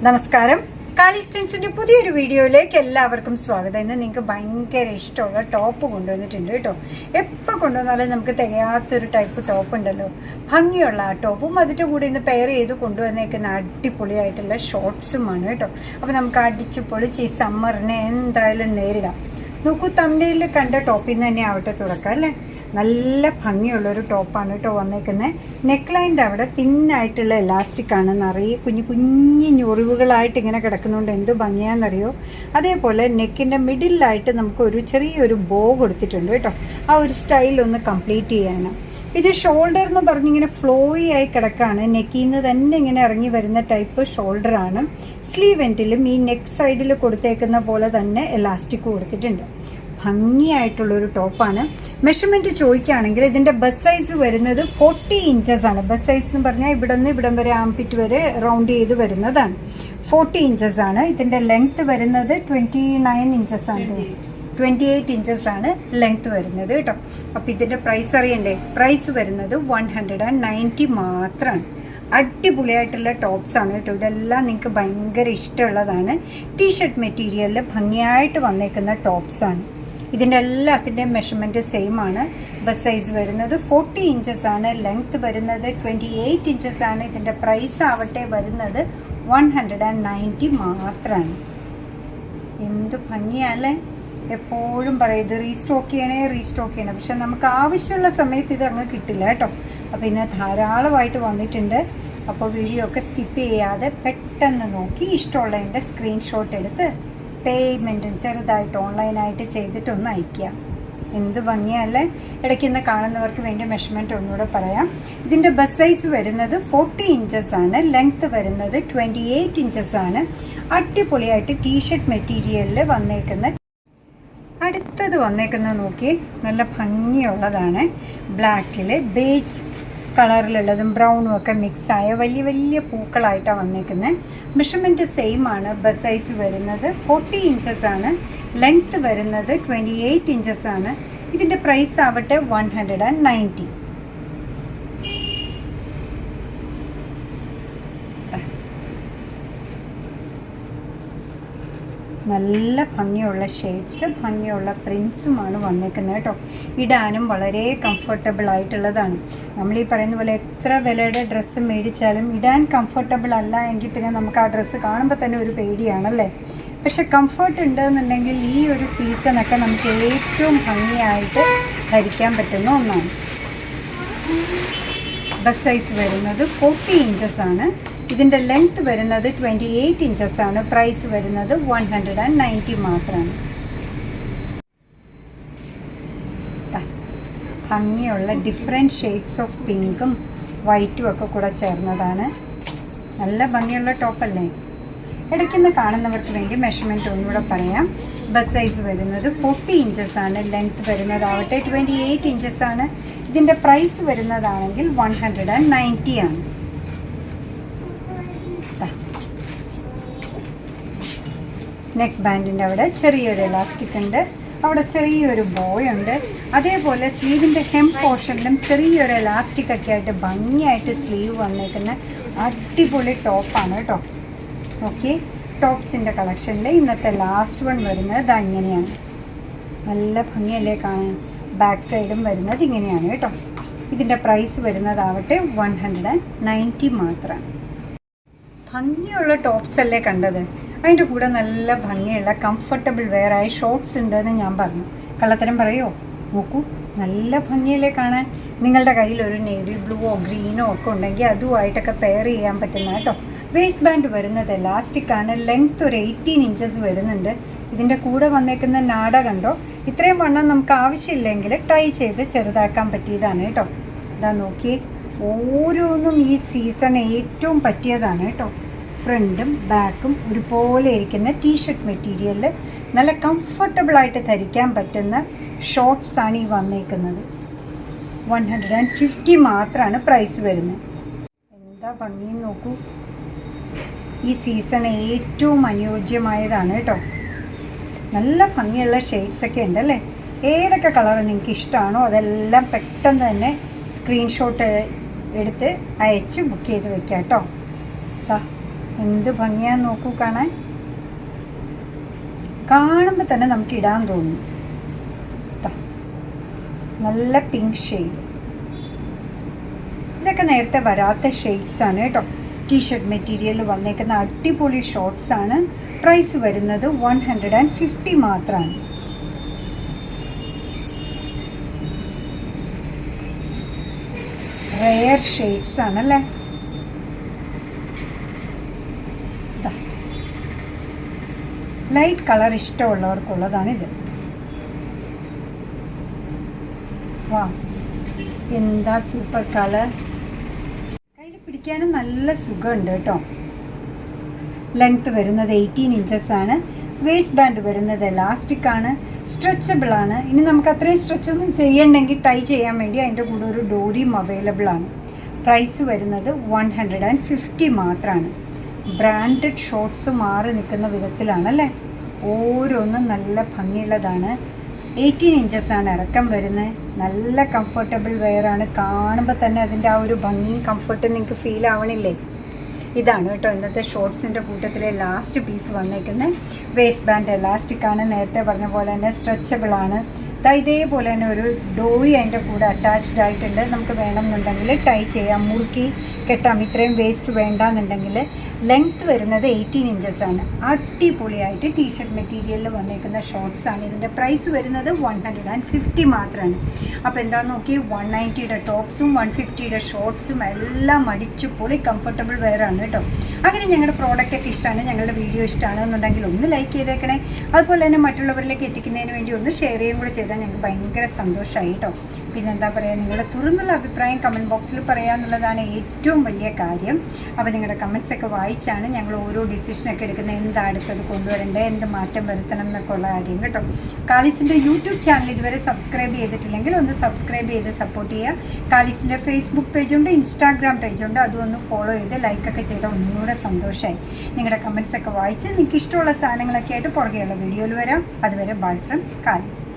നമസ്കാരം. കാളി സ്റ്റൻസിന്റെ പുതിയൊരു വീഡിയോയിലേക്ക് എല്ലാവർക്കും സ്വാഗതം. ഇന്ന് നിങ്ങൾക്ക് ഭയങ്കര ഇഷ്ടമുള്ള ടോപ്പ് കൊണ്ടുവന്നിട്ടുണ്ട് കേട്ടോ. എപ്പോൾ കൊണ്ടുവന്നാലും നമുക്ക് തികയാത്തൊരു ടൈപ്പ് ടോപ്പ് ഉണ്ടല്ലോ, ഭംഗിയുള്ള ആ ടോപ്പും അതിൻ്റെ കൂടെ ഇന്ന് പെയർ ചെയ്ത് കൊണ്ടുവന്നേക്കുന്ന അടിപൊളിയായിട്ടുള്ള ഷോർട്സുമാണ് കേട്ടോ. അപ്പോൾ നമുക്ക് അടിച്ചു പൊളിച്ച് ഈ സമ്മറിനെ എന്തായാലും നേരിടാം. നോക്കൂ, തമിഴിൽ കണ്ട ടോപ്പിൽ നിന്ന് തന്നെ ആവട്ടെ തുടക്കം അല്ലേ. നല്ല ഭംഗിയുള്ളൊരു ടോപ്പാണ് കേട്ടോ വന്നേക്കുന്നത്. നെക്ക് ലൈൻ്റെ അവിടെ തിന്നായിട്ടുള്ള എലാസ്റ്റിക് ആണ്, നിറയെ കുഞ്ഞു കുഞ്ഞു ഞൊറിവുകളായിട്ട് ഇങ്ങനെ കിടക്കുന്നതുകൊണ്ട് എന്ത് ഭംഗിയാണെന്നറിയോ. അതേപോലെ നെക്കിൻ്റെ മിഡിലായിട്ട് നമുക്ക് ഒരു ചെറിയൊരു ബോ കൊടുത്തിട്ടുണ്ട് കേട്ടോ, ആ ഒരു സ്റ്റൈൽ ഒന്ന് കംപ്ലീറ്റ് ചെയ്യാനാണ്. പിന്നെ ഷോൾഡർ എന്ന് പറഞ്ഞിങ്ങനെ ഫ്ലോയി ആയി കിടക്കാണ്, നെക്കിൽ നിന്ന് തന്നെ ഇങ്ങനെ ഇറങ്ങി വരുന്ന ടൈപ്പ് ഷോൾഡറാണ്. സ്ലീവ് എൻഡിലും ഈ നെക്ക് സൈഡിൽ കൊടുത്തേക്കുന്ന പോലെ തന്നെ എലാസ്റ്റിക് കൊടുത്തിട്ടുണ്ട്. ഭംഗിയായിട്ടുള്ളൊരു ടോപ്പാണ്. മെഷർമെൻറ്റ് ചോദിക്കുകയാണെങ്കിൽ ഇതിൻ്റെ ബസ് സൈസ് വരുന്നത് 40 ഇഞ്ചസ് ആണ്. ബസ് സൈസ് എന്ന് പറഞ്ഞാൽ ഇവിടെ നിന്ന് ഇവിടം വരെ ആംപിറ്റ് വരെ റൗണ്ട് ചെയ്ത് വരുന്നതാണ്. 40 ഇഞ്ചസ് ആണ്. ഇതിൻ്റെ ലെങ്ത് വരുന്നത് 29 ഇഞ്ചസ് ആണ്, 28 ഇഞ്ചസ് ആണ് ലെങ്ത് വരുന്നത് കേട്ടോ. അപ്പോൾ ഇതിൻ്റെ പ്രൈസ് അറിയണ്ടേ? പ്രൈസ് വരുന്നത് 190 മാത്രമാണ്. അടിപൊളിയായിട്ടുള്ള ടോപ്സ് ആണ് കേട്ടോ. ഇതെല്ലാം നിങ്ങൾക്ക് ഭയങ്കര ഇഷ്ടമുള്ളതാണ്. ടീഷർട്ട് മെറ്റീരിയലിൽ ഭംഗിയായിട്ട് വന്നേക്കുന്ന ടോപ്സ് ആണ്. ഇതിൻ്റെ എല്ലാത്തിൻ്റെയും മെഷർമെൻറ്റ് സെയിം ആണ്. ബസ് സൈസ് വരുന്നത് 40 ഇഞ്ചസ് ആണ്, ലെങ്ത് വരുന്നത് 28 ഇഞ്ചസ് ആണ്. ഇതിൻ്റെ പ്രൈസ് ആവട്ടെ വരുന്നത് 190 മാത്രമാണ്. എന്ത് ഭംഗിയല്ലേ. എപ്പോഴും പറയും ഇത് റീസ്റ്റോക്ക് ചെയ്യണേ. പക്ഷെ നമുക്ക് ആവശ്യമുള്ള സമയത്ത് ഇത് അങ്ങ് കിട്ടില്ല കേട്ടോ. അപ്പോൾ ഇന്ന് ധാരാളമായിട്ട് വന്നിട്ടുണ്ട്. അപ്പോൾ വീഡിയോ ഒക്കെ സ്കിപ്പ് ചെയ്യാതെ പെട്ടെന്ന് നോക്കി ഇഷ്ടമുള്ളതിൻ്റെ സ്ക്രീൻഷോട്ട് എടുത്ത് പേയ്മെൻറ്റും ചെറുതായിട്ട് ഓൺലൈനായിട്ട് ചെയ്തിട്ടൊന്ന് അയയ്ക്കുക. എന്ത് ഭംഗിയല്ലേ. ഇടയ്ക്കിന്ന് കാണുന്നവർക്ക് വേണ്ടി മെഷർമെൻറ്റ് ഒന്നുകൂടെ പറയാം. ഇതിൻ്റെ ബസ് സൈസ് വരുന്നത് 40 ഇഞ്ചസ് ആണ്, ലെങ്ത് വരുന്നത് 28 ഇഞ്ചസ് ആണ്. അടിപൊളിയായിട്ട് ടീഷർട്ട് മെറ്റീരിയലിൽ വന്നേക്കുന്ന അടുത്തത് വന്നേക്കുന്നത് നോക്കി, നല്ല ഭംഗിയുള്ളതാണ്. ബ്ലാക്കിൽ ബേജ് കളറിലുള്ളതും ബ്രൗണും ഒക്കെ മിക്സായ വലിയ വലിയ പൂക്കളായിട്ടാണ് വന്നേക്കുന്നത്. മെഷർമെൻറ്റ് സെയിം ആണ്. ബസ് സൈസ് വരുന്നത് 40 ഇഞ്ചസ് ആണ്, ലെങ്ത് വരുന്നത് 28 ഇഞ്ചസ് ആണ്. ഇതിൻ്റെ പ്രൈസ് ആവട്ടെ 190. നല്ല ഭംഗിയുള്ള ഷെയ്ഡ്സ്, ഭംഗിയുള്ള പ്രിൻസുമാണ് വന്നേക്കുന്നത് കേട്ടോ. ഇടാനും വളരെ കംഫർട്ടബിൾ ആയിട്ടുള്ളതാണ്. നമ്മൾ ഈ പറയുന്ന പോലെ എത്ര വിലയുടെ ഡ്രസ്സ് മേടിച്ചാലും ഇടാൻ കംഫർട്ടബിൾ അല്ല എങ്കിൽ പിന്നെ നമുക്ക് ആ ഡ്രസ്സ് കാണുമ്പോൾ തന്നെ ഒരു പേടിയാണല്ലേ. പക്ഷെ കംഫർട്ട് ഉണ്ടെന്നുണ്ടെങ്കിൽ ഈ ഒരു സീസണൊക്കെ നമുക്ക് ഏറ്റവും ഭംഗിയായിട്ട് ധരിക്കാൻ പറ്റുന്ന ഒന്നാണ്. ബസ് സൈസ് വരുന്നത് 40 ഇഞ്ചസ് ആണ്. ഇതിൻ്റെ ലെങ്ത് വരുന്നത് 28 ഇഞ്ചസ് ആണ്. പ്രൈസ് വരുന്നത് 190 മാത്രമാണ്. ഭംഗിയുള്ള ഡിഫറെൻറ്റ് ഷെയ്ഡ്സ് ഓഫ് പിങ്കും വൈറ്റും ഒക്കെ കൂടെ ചേർന്നതാണ്. നല്ല ഭംഗിയുള്ള ടോപ്പല്ലേ. ഇടയ്ക്കുന്ന് കാണുന്നവർക്ക് വേണ്ടി മെഷർമെൻറ്റ് ഒന്നുകൂടെ പറയാം. ബസ് സൈസ് വരുന്നത് 40 ഇഞ്ചസ് ആണ്, ലെങ്ത് വരുന്നതാവട്ടെ 28 ഇഞ്ചസ് ആണ്. ഇതിൻ്റെ പ്രൈസ് വരുന്നതാണെങ്കിൽ 190 ആണ്. നെക്ക് ബാൻഡിൻ്റെ അവിടെ ചെറിയൊരു എലാസ്റ്റിക് ഉണ്ട്, അവിടെ ചെറിയൊരു ബോയ് ഉണ്ട്. അതേപോലെ സ്ലീവിൻ്റെ ഹെം പോർഷനിലും ചെറിയൊരു എലാസ്റ്റിക് ഒക്കെ ആയിട്ട് ഭംഗിയായിട്ട് സ്ലീവ് വന്നേക്കുന്ന അടിപൊളി ടോപ്പാണ് കേട്ടോ. ഓക്കെ, ടോപ്സിൻ്റെ കളക്ഷനിൽ ഇന്നത്തെ ലാസ്റ്റ് വൺ വരുന്നത് ഇങ്ങനെയാണ്. നല്ല ഭംഗിയല്ലേ കാണാൻ. ബാക്ക് സൈഡും വരുന്നത് ഇങ്ങനെയാണ് കേട്ടോ. ഇതിൻ്റെ പ്രൈസ് വരുന്നതാവട്ടെ 190 മാത്രമാണ്. ഭംഗിയുള്ള ടോപ്സ് അല്ലേ കണ്ടത്. അതിൻ്റെ കൂടെ നല്ല ഭംഗിയുള്ള കംഫർട്ടബിൾ വെയറായി ഷോർട്ട്സ് ഉണ്ടെന്ന് ഞാൻ പറഞ്ഞു. കള്ളത്തരം പറയുമോ? നോക്കൂ, നല്ല ഭംഗിയല്ലേ കാണാൻ. നിങ്ങളുടെ കയ്യിൽ ഒരു നേവി ബ്ലൂവോ ഗ്രീനോ ഒക്കെ ഉണ്ടെങ്കിൽ അതുമായിട്ടൊക്കെ പെയർ ചെയ്യാൻ പറ്റുന്ന കേട്ടോ. വേസ്റ്റ് ബാൻഡ് വരുന്നത് എലാസ്റ്റിക് ആണ്, ലെങ്ത് ഒരു 18 ഇഞ്ചസ് വരുന്നുണ്ട്. ഇതിൻ്റെ കൂടെ വന്നേക്കുന്ന നാട കണ്ടോ, ഇത്രയും വണ്ണം നമുക്ക് ആവശ്യമില്ലെങ്കിൽ ടൈ ചെയ്ത് ചെറുതാക്കാൻ പറ്റിയതാണ് കേട്ടോ. ഇതാ നോക്കി, ഓരോന്നും ഈ സീസൺ ഏറ്റവും പറ്റിയതാണ് കേട്ടോ. ഫ്രണ്ടും ബാക്കും ഒരുപോലെ ഇരിക്കുന്ന ടീഷർട്ട് മെറ്റീരിയലിൽ നല്ല കംഫർട്ടബിളായിട്ട് ധരിക്കാൻ പറ്റുന്ന ഷോർട്ട്സാണ് ഈ വന്നേക്കുന്നത്. 150 മാത്രമാണ് പ്രൈസ് വരുന്നത്. എന്താ ഭംഗി നോക്കൂ. ഈ സീസൺ ഏറ്റവും അനുയോജ്യമായതാണ് കേട്ടോ. നല്ല ഭംഗിയുള്ള ഷെയ്ഡ്സൊക്കെ ഉണ്ടല്ലേ. ഏതൊക്കെ കളർ നിങ്ങൾക്ക് ഇഷ്ടമാണോ അതെല്ലാം പെട്ടെന്ന് തന്നെ സ്ക്രീൻഷോട്ട് എടുത്ത് അയച്ച് ബുക്ക് ചെയ്ത് വെക്കാം കേട്ടോ. എന്ത് ഭംഗിയാന്ന് നോക്കൂ കാണാൻ. കാണുമ്പോൾ തന്നെ നമുക്ക് ഇടാൻ തോന്നും. നല്ല പിങ്ക് ഷെയ്ഡ്. ഇതൊക്കെ നേരത്തെ വരാത്ത ഷെയ്ഡ്സ് ആണ് കേട്ടോ. ടീഷർട്ട് മെറ്റീരിയലിൽ വന്നേക്കുന്ന അടിപൊളി ഷോർട്സ് ആണ്. പ്രൈസ് വരുന്നത് 150 മാത്രമാണ്. റെയർ ഷെയ്ഡ്സ് ആണല്ലേ. ലൈറ്റ് കളർ ഇഷ്ടമുള്ളവർക്കുള്ളതാണിത്. വാ, എന്താ സൂപ്പർ കളർ. കയ്യിൽ പിടിക്കാനും നല്ല സുഖമുണ്ട് കേട്ടോ. ലെങ്ത് വരുന്നത് 18 ഇഞ്ചസ് ആണ്. വേസ്റ്റ് ബാൻഡ് വരുന്നത് എലാസ്റ്റിക് ആണ്, സ്ട്രെച്ചബിൾ ആണ്. ഇനി നമുക്ക് അത്രയും സ്ട്രെച്ച് ഒന്നും ചെയ്യണമെങ്കിൽ ടൈ ചെയ്യാൻ വേണ്ടി അതിൻ്റെ കൂടെ ഒരു ഡോറിയും അവൈലബിൾ ആണ്. പ്രൈസ് വരുന്നത് 150 മാത്രമാണ്. ബ്രാൻഡഡ് ഷോർട്സ് മാറി നിൽക്കുന്ന വിധത്തിലാണല്ലേ. ഓരോന്നും നല്ല ഭംഗിയുള്ളതാണ്. 18 ഇഞ്ചസ് ആണ് ഇറക്കം വരുന്നത്. നല്ല കംഫർട്ടബിൾ വെയറാണ്. കാണുമ്പോൾ തന്നെ അതിൻ്റെ ആ ഒരു ഭംഗിയും കംഫർട്ടും നിങ്ങൾക്ക് ഫീൽ ആവണില്ലേ. ഇതാണ് കേട്ടോ ഇന്നത്തെ ഷോർട്സിൻ്റെ കൂട്ടത്തിലെ ലാസ്റ്റ് പീസ് വന്നേക്കുന്നത്. വേസ്റ്റ് ബാൻഡ് എലാസ്റ്റിക് ആണ്, നേരത്തെ പറഞ്ഞ പോലെ തന്നെ സ്ട്രെച്ചബിൾ ആണ്. ഇതേപോലെ തന്നെ ഒരു ഡോറി അതിൻ്റെ കൂടെ അറ്റാച്ച്ഡ് ആയിട്ടുണ്ട്. നമുക്ക് വേണമെന്നുണ്ടെങ്കിൽ ടൈ ചെയ്യാം, മുറുക്കി കെട്ടാം. ഇത്രയും വേസ്റ്റ് വേണ്ടാന്നുണ്ടെങ്കിൽ. ലെങ്ത്ത് വരുന്നത് 18 ഇഞ്ചസ് ആണ്. അടിപൊളിയായിട്ട് ടീഷർട്ട് മെറ്റീരിയലിൽ വന്നേക്കുന്ന ഷോർട്സ് ആണ്. ഇതിൻ്റെ പ്രൈസ് വരുന്നത് 150 മാത്രമാണ്. അപ്പോൾ എന്താണെന്ന് നോക്കി, 190യുടെ ടോപ്സും 150യുടെ ഷോർട്സും എല്ലാം അടിച്ചു പൊളി കംഫർട്ടബിൾ വെയറാണ് കേട്ടോ. അങ്ങനെ ഞങ്ങളുടെ പ്രോഡക്റ്റൊക്കെ ഇഷ്ടമാണ്, ഞങ്ങളുടെ വീഡിയോ ഇഷ്ടമാണെന്നുണ്ടെങ്കിൽ ഒന്ന് ലൈക്ക് ചെയ്തേക്കണേ. അതുപോലെ തന്നെ മറ്റുള്ളവരിലേക്ക് എത്തിക്കുന്നതിന് വേണ്ടി ഒന്ന് ഷെയർ ചെയ്യുകയും കൂടെ ചെയ്താൽ ഞങ്ങൾക്ക് ഭയങ്കര സന്തോഷമായി കേട്ടോ. പിന്നെന്താ പറയുക, നിങ്ങളുടെ തുറന്നുള്ള അഭിപ്രായം കമൻറ്റ് ബോക്സിൽ പറയാമെന്നുള്ളതാണ് ഏറ്റവും വലിയ കാര്യം. അപ്പോൾ നിങ്ങളുടെ കമൻറ്റ്സൊക്കെ വായിച്ചാണ് ഞങ്ങൾ ഓരോ ഡിസിഷനൊക്കെ എടുക്കുന്നത്. എന്താ അടുത്തത് കൊണ്ടുവരേണ്ടത്, എന്ത് മാറ്റം വരുത്തണം എന്നൊക്കെ ഉള്ള കാര്യം കേട്ടോ. കാളീസിൻ്റെ യൂട്യൂബ് ചാനൽ ഇതുവരെ സബ്സ്ക്രൈബ് ചെയ്തിട്ടില്ലെങ്കിൽ ഒന്ന് സബ്സ്ക്രൈബ് ചെയ്ത് സപ്പോർട്ട് ചെയ്യുക. കാളീസിൻ്റെ ഫേസ്ബുക്ക് പേജുണ്ട്, ഇൻസ്റ്റാഗ്രാം പേജുണ്ട്, അതും ഒന്ന് ഫോളോ ചെയ്ത് ലൈക്കൊക്കെ ചെയ്താൽ ഒന്നുകൂടെ സന്തോഷമായി. നിങ്ങളുടെ കമൻറ്റ്സൊക്കെ വായിച്ച് നിങ്ങൾക്ക് ഇഷ്ടമുള്ള സാധനങ്ങളൊക്കെ ആയിട്ട് പുറകെയുള്ള വീഡിയോയിൽ വരാം. അതുവരെ ബൈ ഫ്രം കാളീസ്.